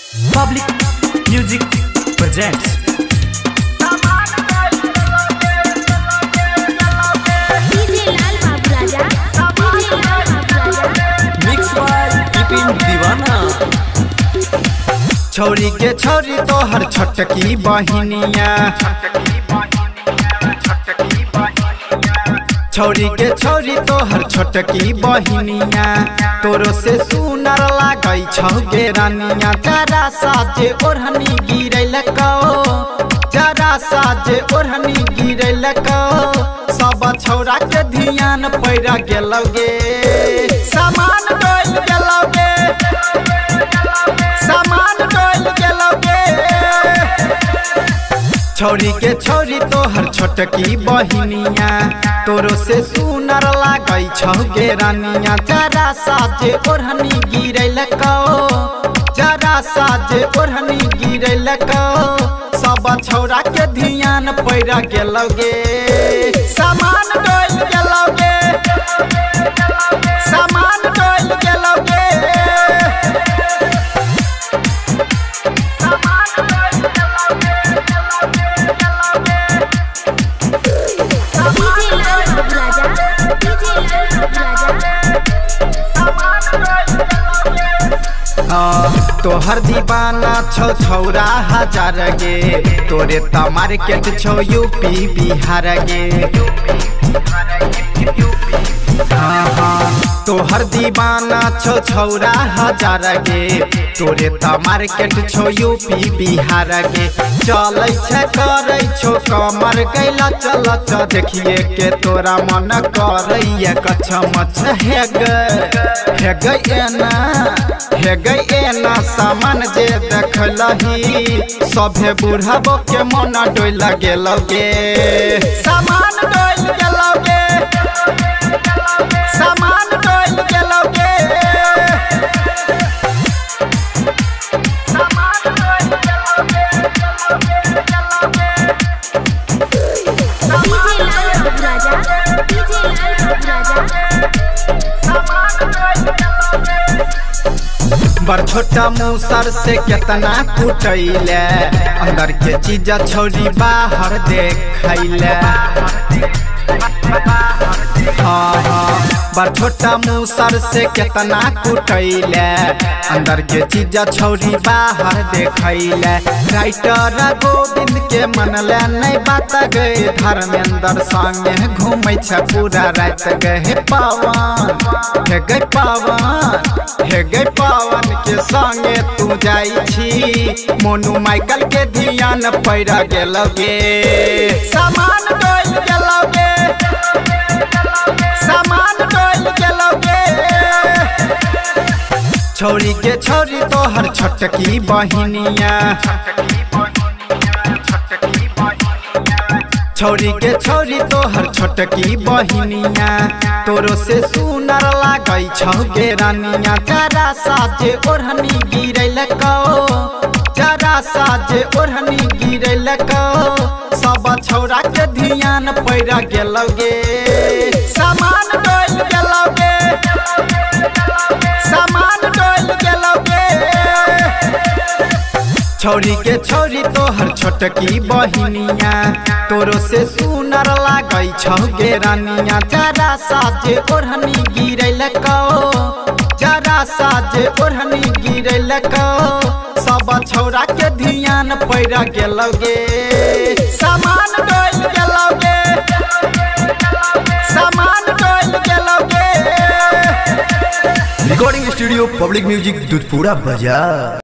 Public Music presents Mix by Ipin Divana। छोरी के छोरी तो हर छटकी बहिनिया, छोरी के छोरी तो हर छटकी बहिनिया, तोरो से सुनर लागई छौ गे रानिया। जरा साजे ओढ़नी गिरैल को, जरा साजे ओढ़नी गिरैल को, सब छौरा के ध्यान पैरा गेलौ गे। सामान डोल गेलौ गे, सामान डोल गेलौ गे। छोरी के छोरी तो हर छोटकी बहिनिया, तोरो से सुनर लागई छौ गे रानिया। जरा साजे ओढ़नी गिरैल को, जरा साजे ओढ़नी गिरैल को, सब छौरा के ध्यान पैरा गेलौ गे। सामान डोल गेलौ गे, सामान डोल गेलौ गे। तोहर दीवाना छौ छौरा हजार गे, तोरे त मार्केट छौ यूपी बिहार गे। तोहर दीवाना छौ छौरा हजार गे, तोरे त मार्केट छौ यूपी बिहार गे। चलै छै करै छौ कमर गैला चल च, देखिए के तोरा मन करैया कछ मछ। हे गई एना, हे गई एना सामान जे देखलही, सभे बुढ़ाबो के मन डोल गेलौ गे। सामान डोल गेलौ गे, सामान डोल गेलौ गे। बड़ छोटा मूसर से केतना कुटैले, अंदर के चीज छोड़ी बाहर देखैले। बड़ छोटा मूसर से केतना कुटैले, अंदर के चीज छोड़ी बाहर देखैले। राइटर गोविंद के मनले नहीं बात गए, धर्मेंद्र संगे घूमै छ पूरा रात गए। पवन हे गए पवन, हे गए पवन के संगे तू जाई छी, मोनू माइकल के ध्यान पैरा गेलौ गे। सामान डोल गेलौ गे, सामान डोल गेलौ गे। छोरी के छोरी तो हर छोटकी बहिनिया, छोरी के छोरी तो हर छोटकी बहिनिया, तोरो से सुनर लागई छौ गे रानिया। जरा साजे ओढ़नी गिरैल को, जरा साजे ओढ़नी गिरैल को, सब छौरा के ध्यान पैरा गेलौ गे। सामान डोल गेलौ गे, सामान डोल गेलौ गे। छोरी के छोरी तो हर छोटकी बहिनिया, तोरो से सुनर लागई छौ गे रानिया। जरा साजे ओढ़नी गिरैल को, जरा साजे ओढ़नी गिरैल को, सब छौरा के ध्यान पैरा गेलौ गे। सामान डोल गेलौ गे, सामान डोल गेलौ गे। Recording Studio Public Music Dudhpura Bazaar।